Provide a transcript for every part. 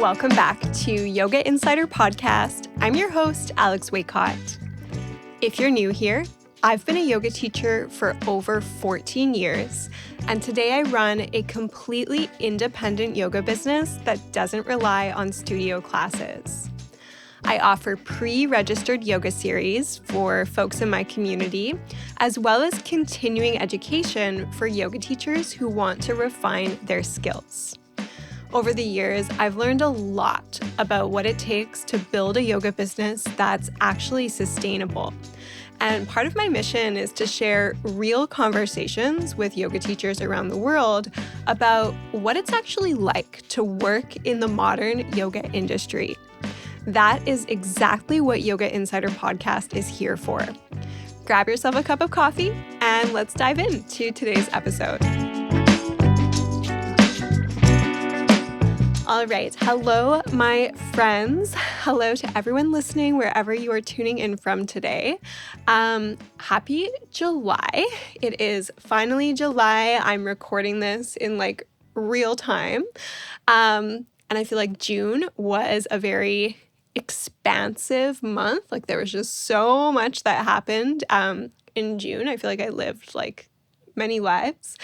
welcome back to Yoga Insider Podcast. I'm your host, Alex Waycott. If you're new here, I've been a yoga teacher for over 14 years, and today I run a completely independent yoga business that doesn't rely on studio classes. I offer pre-registered yoga series for folks in my community, as well as continuing education for yoga teachers who want to refine their skills. Over the years, I've learned a lot about what it takes to build a yoga business that's actually sustainable. And part of my mission is to share real conversations with yoga teachers around the world about what it's actually like to work in the modern yoga industry. That is exactly what Yoga Insider Podcast is here for. Grab yourself a cup of coffee and let's dive into today's episode. All right. Hello, my friends. Hello to everyone listening wherever you are tuning in from today. Happy July. It is finally July. I'm recording this in real time. And I feel like June was a very expansive month. There was just so much that happened in June. I feel like I lived many lives.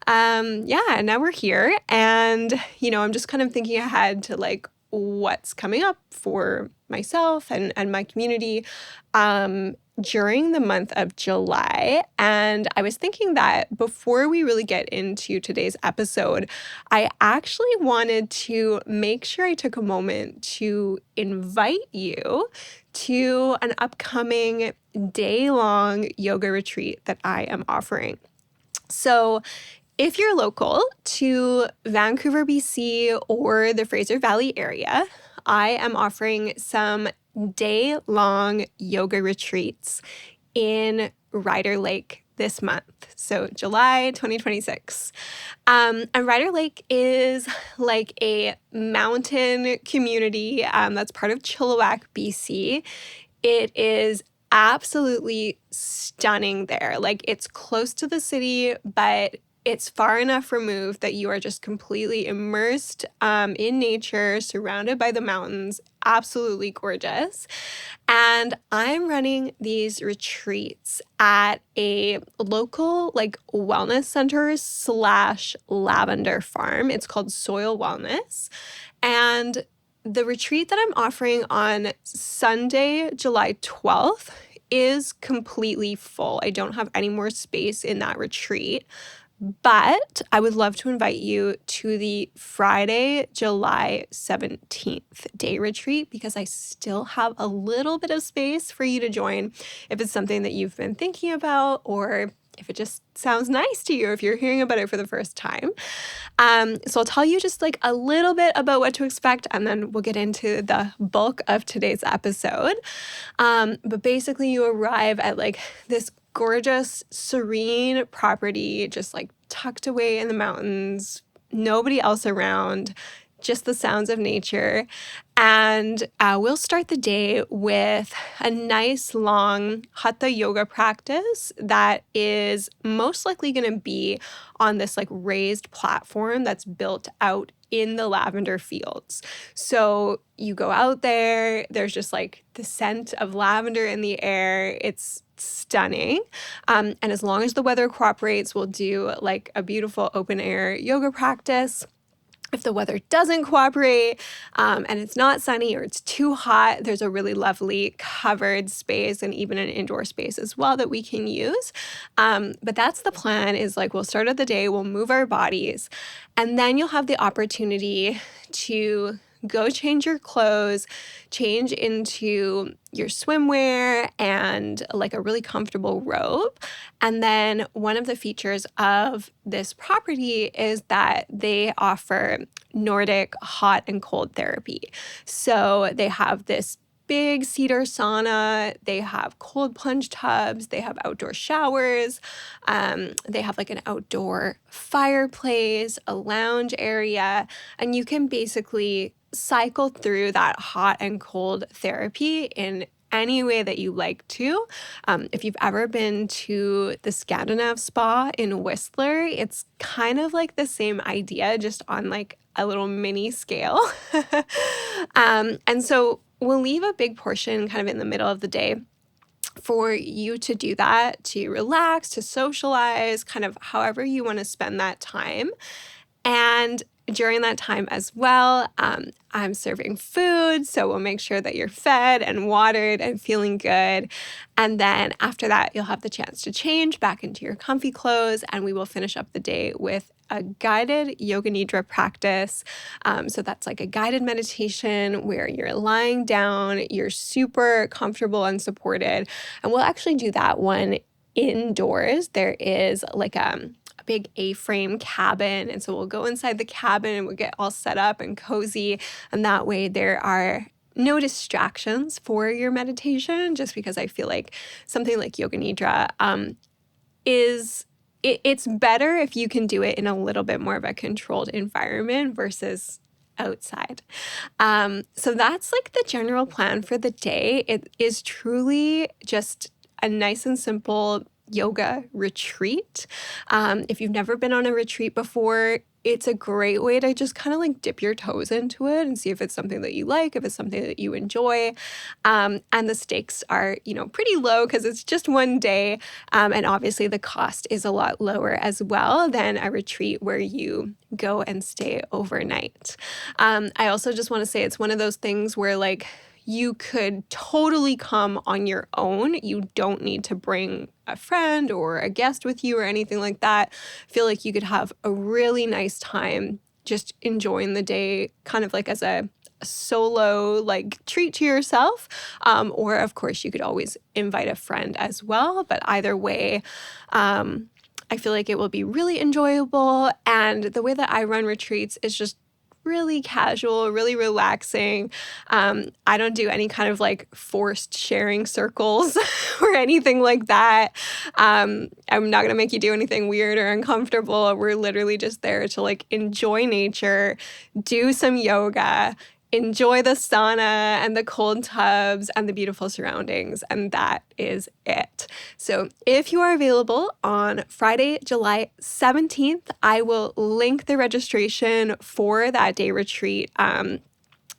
And now we're here, and I'm just kind of thinking ahead to what's coming up for myself and my community during the month of July. And I was thinking that before we really get into today's episode, I actually wanted to make sure I took a moment to invite you to an upcoming day-long yoga retreat that I am offering. So if you're local to Vancouver, BC, or the Fraser Valley area, I am offering some day-long yoga retreats in Ryder Lake this month, so July 2026. And Ryder Lake is a mountain community that's part of Chilliwack, BC. It is absolutely stunning there. It's close to the city, but it's far enough removed that you are just completely immersed in nature, surrounded by the mountains. Absolutely gorgeous. And I'm running these retreats at a local wellness center / lavender farm. It's called Soil Wellness. And the retreat that I'm offering on Sunday, July 12th is completely full. I don't have any more space in that retreat. But I would love to invite you to the Friday, July 17th day retreat because I still have a little bit of space for you to join if it's something that you've been thinking about, or if it just sounds nice to you if you're hearing about it for the first time. So I'll tell you just a little bit about what to expect, and then we'll get into the bulk of today's episode. But basically you arrive at this gorgeous, serene property, just tucked away in the mountains, nobody else around, just the sounds of nature. And we'll start the day with a nice long hatha yoga practice that is most likely going to be on this raised platform that's built out in the lavender fields. So you go out there, there's just the scent of lavender in the air. It's stunning. And as long as the weather cooperates, we'll do a beautiful open air yoga practice. If the weather doesn't cooperate and it's not sunny or it's too hot, there's a really lovely covered space and even an indoor space as well that we can use. But that's the plan, is we'll start at the day, we'll move our bodies, and then you'll have the opportunity to go change your clothes, change into your swimwear and a really comfortable robe. And then one of the features of this property is that they offer Nordic hot and cold therapy. So they have this big cedar sauna, they have cold plunge tubs, they have outdoor showers, they have an outdoor fireplace, a lounge area, and you can basically cycle through that hot and cold therapy in any way that you like to. If you've ever been to the Scandinav Spa in Whistler, it's kind of the same idea, just on a little mini scale. And so we'll leave a big portion kind of in the middle of the day for you to do that, to relax, to socialize, kind of however you want to spend that time. And during that time as well, I'm serving food, so we'll make sure that you're fed and watered and feeling good. And then after that, you'll have the chance to change back into your comfy clothes, and we will finish up the day with a guided yoga nidra practice. So that's like a guided meditation where you're lying down, you're super comfortable and supported. And we'll actually do that one indoors. There is like a big A-frame cabin. And so we'll go inside the cabin and we'll get all set up and cozy. And that way there are no distractions for your meditation, just because I feel like something like yoga nidra it's better if you can do it in a little bit more of a controlled environment versus outside. So that's like the general plan for the day. It is truly just a nice and simple yoga retreat. If you've never been on a retreat before, it's a great way to just kind of like dip your toes into it and see if it's something that you like, if it's something that you enjoy. And the stakes are, pretty low because it's just one day. And obviously the cost is a lot lower as well than a retreat where you go and stay overnight. I also just want to say it's one of those things where like you could totally come on your own. You don't need to bring a friend or a guest with you or anything like that. I feel like you could have a really nice time just enjoying the day kind of like as a solo like treat to yourself. Or of course you could always invite a friend as well. But either way, I feel like it will be really enjoyable. And the way that I run retreats is just really casual, really relaxing. I don't do any kind of like forced sharing circles or anything like that. I'm not going to make you do anything weird or uncomfortable. We're literally just there to like enjoy nature, do some yoga, enjoy the sauna and the cold tubs and the beautiful surroundings. And that is it. So if you are available on Friday, July 17th, I will link the registration for that day retreat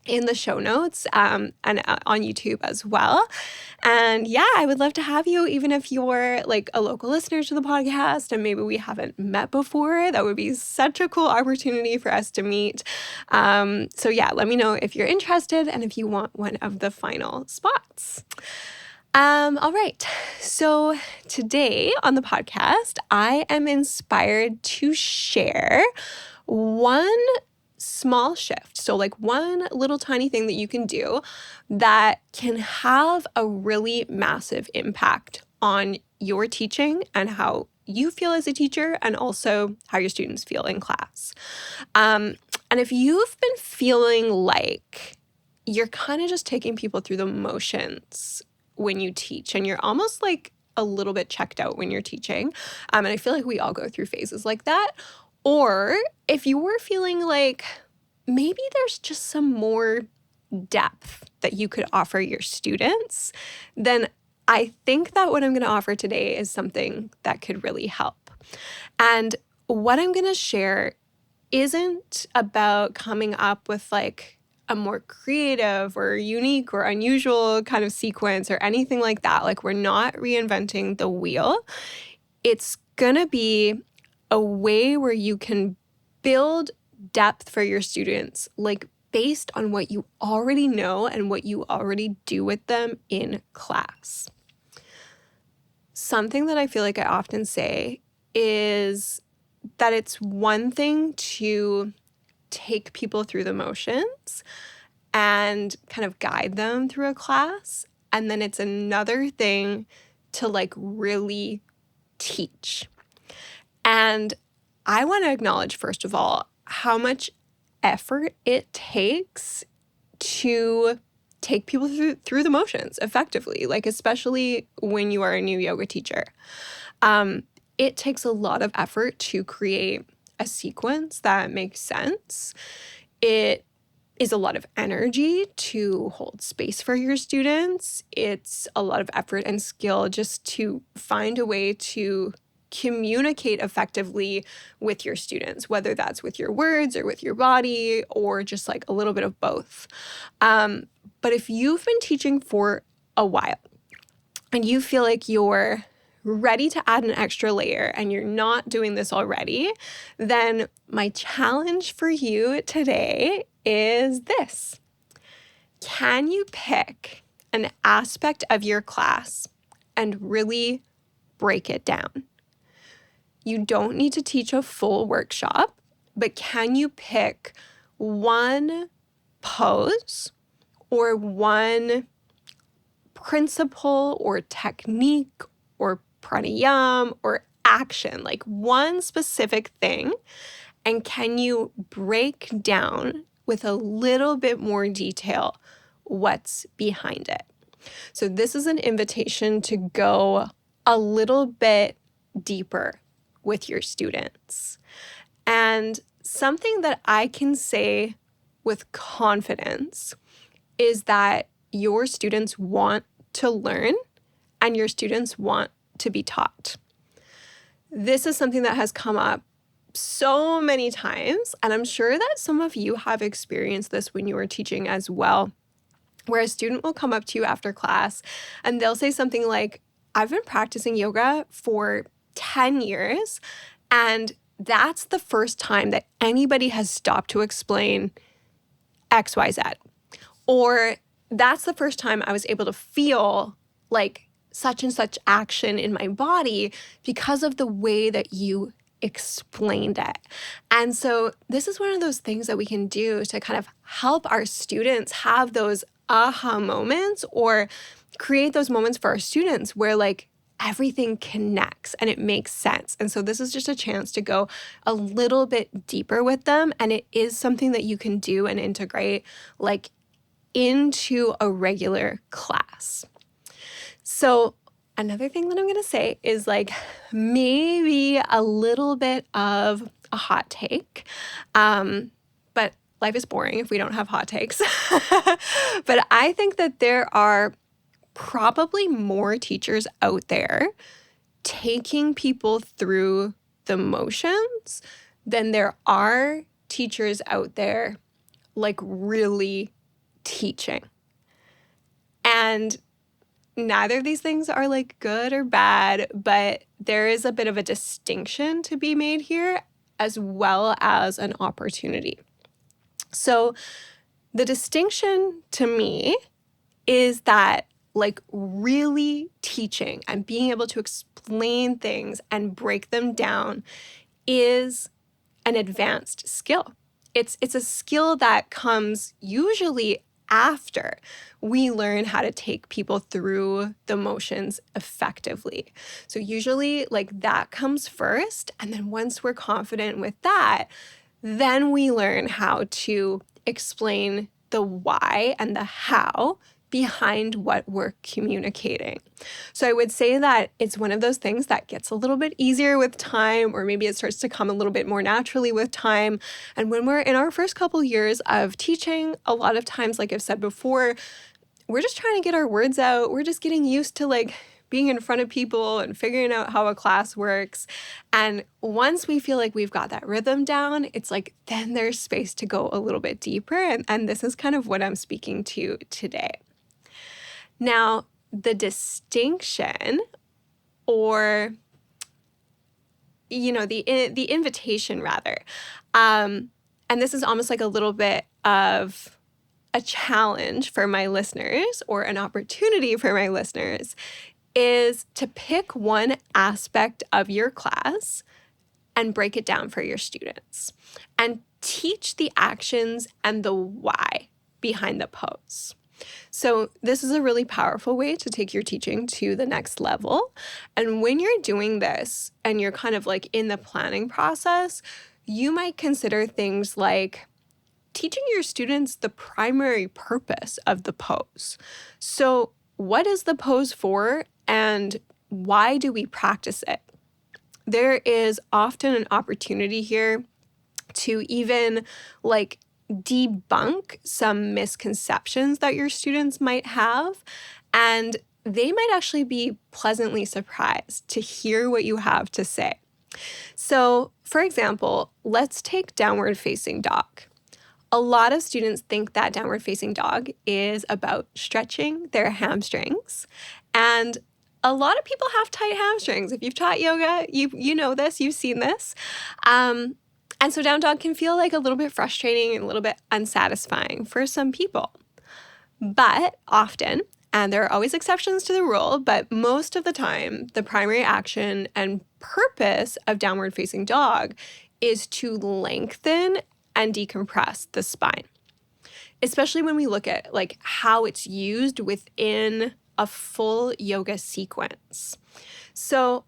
in the show notes and on YouTube as well. And yeah, I would love to have you, even if you're like a local listener to the podcast and maybe we haven't met before. That would be such a cool opportunity for us to meet. So yeah, let me know if you're interested and if you want one of the final spots. All right. So today on the podcast, I am inspired to share one small shift. So like one little tiny thing that you can do that can have a really massive impact on your teaching and how you feel as a teacher and also how your students feel in class. And if you've been feeling like you're kind of just taking people through the motions when you teach and you're almost like a little bit checked out when you're teaching, and I feel like we all go through phases like that. Or if you were feeling like maybe there's just some more depth that you could offer your students, then I think that what I'm going to offer today is something that could really help. And what I'm going to share isn't about coming up with like a more creative or unique or unusual kind of sequence or anything like that. Like we're not reinventing the wheel. It's going to be a way where you can build depth for your students, like based on what you already know and what you already do with them in class. Something that I feel like I often say is that it's one thing to take people through the motions and kind of guide them through a class, and then it's another thing to like really teach. And I want to acknowledge, first of all, how much effort it takes to take people through the motions effectively, like especially when you are a new yoga teacher. It takes a lot of effort to create a sequence that makes sense. It is a lot of energy to hold space for your students. It's a lot of effort and skill just to find a way to communicate effectively with your students, whether that's with your words or with your body or just like a little bit of both. But if you've been teaching for a while and you feel like you're ready to add an extra layer and you're not doing this already, then my challenge for you today is this. Can you pick an aspect of your class and really break it down? You don't need to teach a full workshop, but can you pick one pose or one principle or technique or pranayama or action, like one specific thing, and can you break down with a little bit more detail what's behind it? So this is an invitation to go a little bit deeper with your students. And something that I can say with confidence is that your students want to learn and your students want to be taught. This is something that has come up so many times, and I'm sure that some of you have experienced this when you were teaching as well, where a student will come up to you after class and they'll say something like, I've been practicing yoga for 10 years, and that's the first time that anybody has stopped to explain XYZ. Or that's the first time I was able to feel like such and such action in my body because of the way that you explained it. And so this is one of those things that we can do to kind of help our students have those aha moments or create those moments for our students where like everything connects and it makes sense. And so this is just a chance to go a little bit deeper with them. And it is something that you can do and integrate like into a regular class. So another thing that I'm going to say is like maybe a little bit of a hot take, but life is boring if we don't have hot takes. But I think that there are probably more teachers out there taking people through the motions than there are teachers out there like really teaching. And neither of these things are like good or bad, but there is a bit of a distinction to be made here as well as an opportunity. So the distinction to me is that like really teaching and being able to explain things and break them down is an advanced skill. It's a skill that comes usually after we learn how to take people through the motions effectively. So usually like that comes first. And then once we're confident with that, then we learn how to explain the why and the how behind what we're communicating. So I would say that it's one of those things that gets a little bit easier with time, or maybe it starts to come a little bit more naturally with time. And when we're in our first couple years of teaching, a lot of times, like I've said before, we're just trying to get our words out. We're just getting used to like being in front of people and figuring out how a class works. And once we feel like we've got that rhythm down, it's like then there's space to go a little bit deeper. And this is kind of what I'm speaking to today. Now, the distinction or, the invitation rather, and this is almost like a little bit of a challenge for my listeners or an opportunity for my listeners, is to pick one aspect of your class and break it down for your students and teach the actions and the why behind the pose. So this is a really powerful way to take your teaching to the next level. And when you're doing this and you're kind of like in the planning process, you might consider things like teaching your students the primary purpose of the pose. So what is the pose for and why do we practice it? There is often an opportunity here to even like debunk some misconceptions that your students might have. And they might actually be pleasantly surprised to hear what you have to say. So, for example, let's take downward facing dog. A lot of students think that downward facing dog is about stretching their hamstrings. And a lot of people have tight hamstrings. If you've taught yoga, you know this, you've seen this. And so down dog can feel like a little bit frustrating and a little bit unsatisfying for some people. But often, and there are always exceptions to the rule, but most of the time, the primary action and purpose of downward facing dog is to lengthen and decompress the spine, especially when we look at like how it's used within a full yoga sequence. So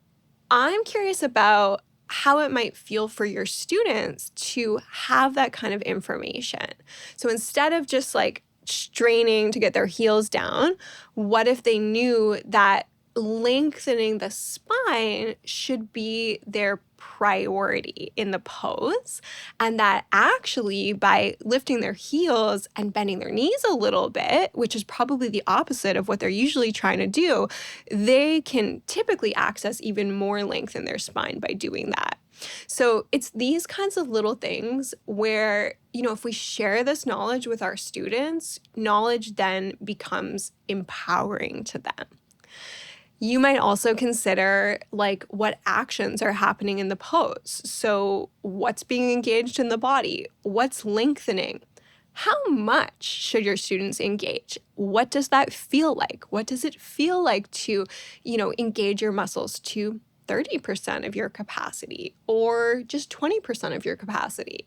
I'm curious about how it might feel for your students to have that kind of information. So instead of just like straining to get their heels down, what if they knew that lengthening the spine should be their priority in the pose, and that actually by lifting their heels and bending their knees a little bit, which is probably the opposite of what they're usually trying to do, they can typically access even more length in their spine by doing that. So it's these kinds of little things where, if we share this knowledge with our students, knowledge then becomes empowering to them. You might also consider like what actions are happening in the pose. So what's being engaged in the body? What's lengthening? How much should your students engage? What does that feel like? What does it feel like to, engage your muscles to 30% of your capacity or just 20% of your capacity?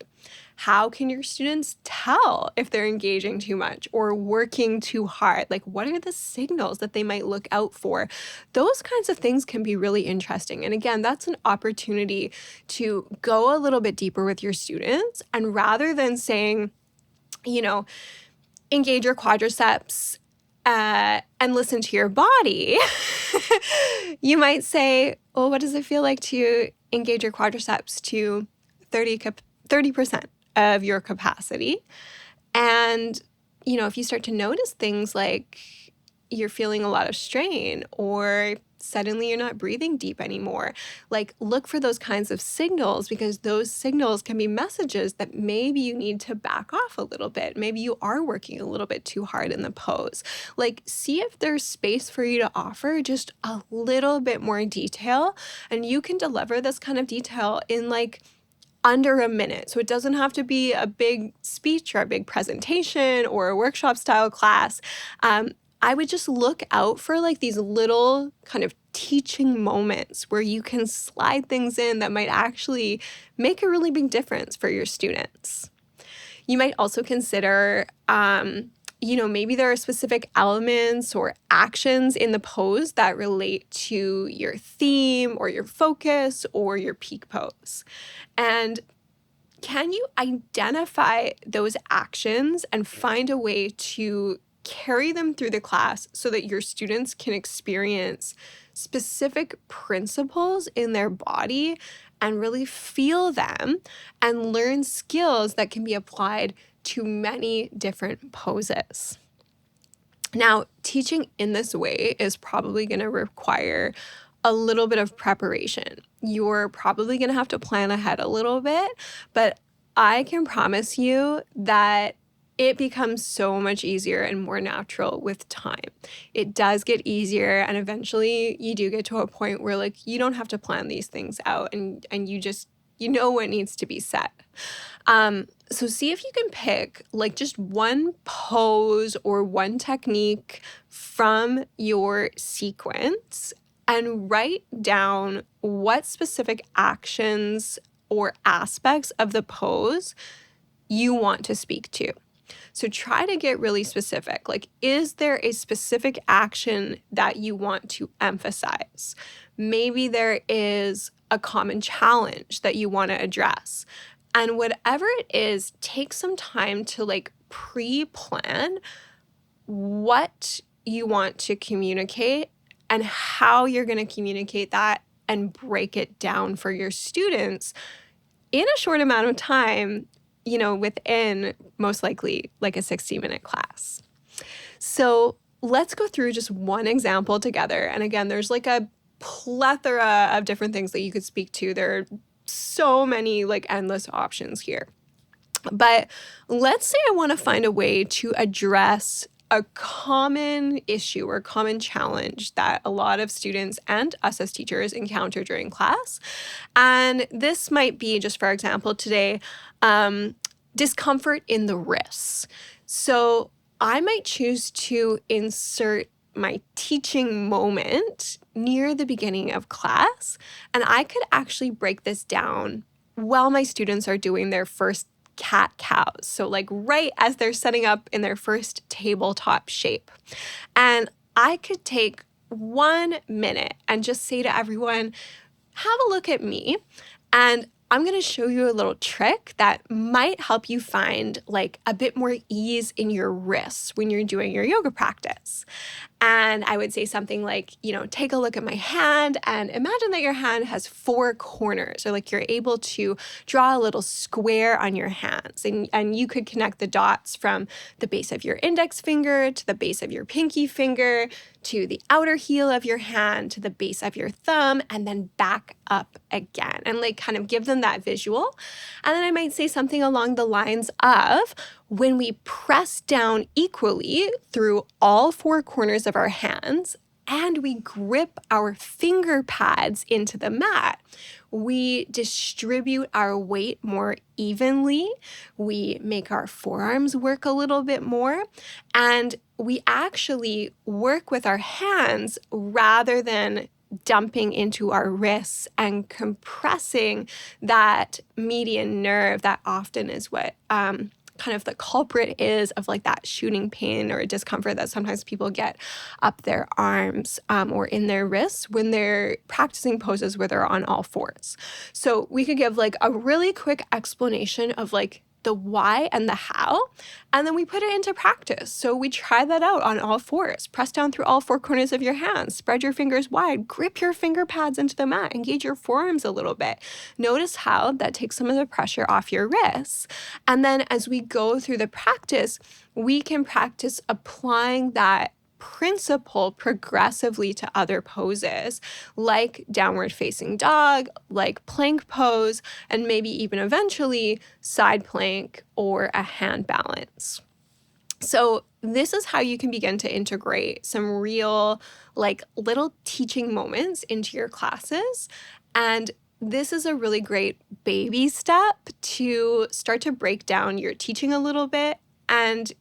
How can your students tell if they're engaging too much or working too hard? Like, what are the signals that they might look out for? Those kinds of things can be really interesting. And again, that's an opportunity to go a little bit deeper with your students. And rather than saying, engage your quadriceps and listen to your body, you might say, well, what does it feel like to engage your quadriceps to 30% of your capacity? And, if you start to notice things like you're feeling a lot of strain or suddenly you're not breathing deep anymore, like look for those kinds of signals, because those signals can be messages that maybe you need to back off a little bit. Maybe you are working a little bit too hard in the pose. Like see if there's space for you to offer just a little bit more detail, and you can deliver this kind of detail in like under a minute. So it doesn't have to be a big speech or a big presentation or a workshop style class. I would just look out for like these little kind of teaching moments where you can slide things in that might actually make a really big difference for your students. You might also consider, maybe there are specific elements or actions in the pose that relate to your theme or your focus or your peak pose. And can you identify those actions and find a way to carry them through the class so that your students can experience specific principles in their body and really feel them and learn skills that can be applied to many different poses? Now, teaching in this way is probably going to require a little bit of preparation. You're probably going to have to plan ahead a little bit, but I can promise you that it becomes so much easier and more natural with time. It does get easier, and eventually you do get to a point where like you don't have to plan these things out, and you just what needs to be said. So see if you can pick like just one pose or one technique from your sequence and write down what specific actions or aspects of the pose you want to speak to. So try to get really specific. Like, is there a specific action that you want to emphasize? Maybe there is a common challenge that you want to address. And whatever it is, take some time to like pre-plan what you want to communicate and how you're going to communicate that, and break it down for your students in a short amount of time, within most likely like a 60-minute class. So let's go through just one example together. And again, there's like a plethora of different things that you could speak to. There are so many like endless options here. But let's say I want to find a way to address a common issue or common challenge that a lot of students and us as teachers encounter during class. And this might be, just for example, today, discomfort in the wrists. So I might choose to insert my teaching moment near the beginning of class, and I could actually break this down while my students are doing their first cat cows. So like right as they're setting up in their first tabletop shape. And I could take 1 minute and just say to everyone, have a look at me, and I'm going to show you a little trick that might help you find like a bit more ease in your wrists when you're doing your yoga practice. And I would say something like, take a look at my hand and imagine that your hand has 4 corners, or like you're able to draw a little square on your hands. And you could connect the dots from the base of your index finger to the base of your pinky finger to the outer heel of your hand to the base of your thumb, and then back up again, and like kind of give them that visual. And then I might say something along the lines of, when we press down equally through all 4 corners of our hands and we grip our finger pads into the mat, we distribute our weight more evenly, we make our forearms work a little bit more, and we actually work with our hands rather than dumping into our wrists and compressing that median nerve that often is what kind of the culprit is of like that shooting pain or discomfort that sometimes people get up their arms or in their wrists when they're practicing poses where they're on all fours. So we could give like a really quick explanation of like the why and the how, and then we put it into practice. So we try that out on all fours. Press down through all 4 corners of your hands, spread your fingers wide, grip your finger pads into the mat, engage your forearms a little bit. Notice how that takes some of the pressure off your wrists. And then as we go through the practice, we can practice applying that principle progressively to other poses like downward facing dog, like plank pose, and maybe even eventually side plank or a hand balance. So this is how you can begin to integrate some real like little teaching moments into your classes. And this is a really great baby step to start to break down your teaching a little bit and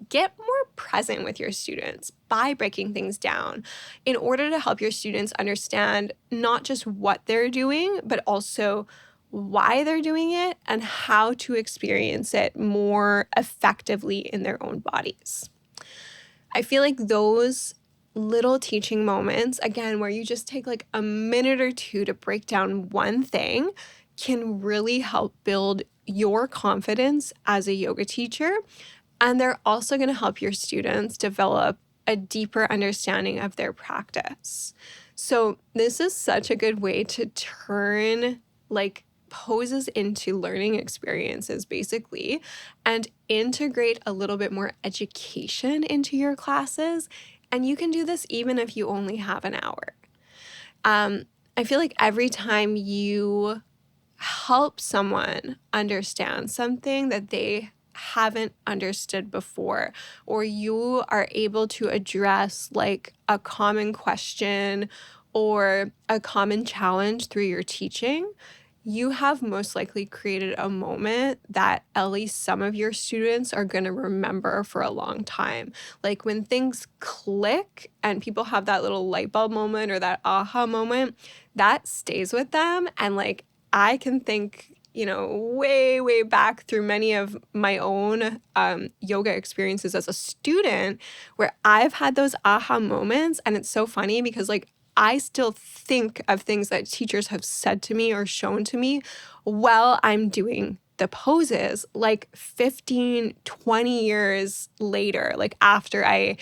get more present with your students by breaking things down in order to help your students understand not just what they're doing, but also why they're doing it and how to experience it more effectively in their own bodies. I feel like those little teaching moments, again, where you just take like a minute or two to break down one thing, can really help build your confidence as a yoga teacher. And they're also going to help your students develop a deeper understanding of their practice. So this is such a good way to turn like poses into learning experiences, basically, and integrate a little bit more education into your classes. And you can do this even if you only have an hour. I feel like every time you help someone understand something that they haven't understood before, or you are able to address like a common question or a common challenge through your teaching, you have most likely created a moment that at least some of your students are going to remember for a long time. Like when things click and people have that little light bulb moment or that aha moment, that stays with them. And like I can think way, way back through many of my own yoga experiences as a student where I've had those aha moments. And it's so funny because like I still think of things that teachers have said to me or shown to me while I'm doing the poses, like 15, 20 years later, like after I,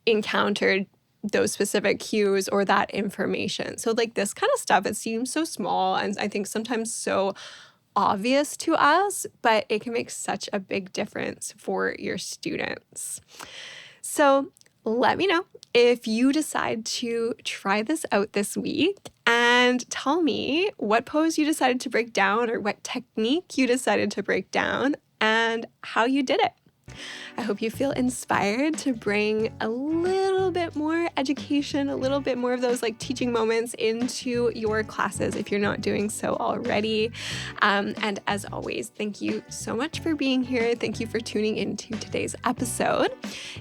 encountered those specific cues or that information. So like this kind of stuff, it seems so small and I think sometimes so obvious to us, but it can make such a big difference for your students. So let me know if you decide to try this out this week, and tell me what pose you decided to break down or what technique you decided to break down and how you did it. I hope you feel inspired to bring a little bit more education, a little bit more of those like teaching moments into your classes if you're not doing so already. And as always, thank you so much for being here. Thank you for tuning into today's episode.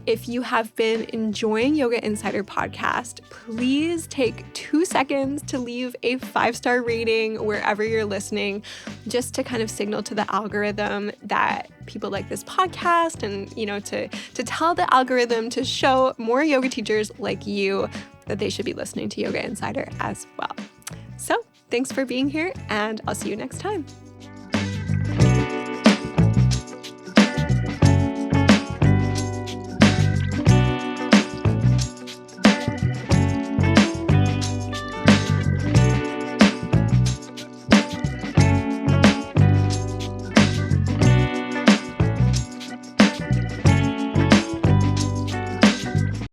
If you have been enjoying Yoga Insider Podcast, please take 2 seconds to leave a 5-star rating wherever you're listening, just to kind of signal to the algorithm that people like this podcast, and to tell the algorithm to show more yoga teachers like you that they should be listening to Yoga Insider as well. So thanks for being here, and I'll see you next time.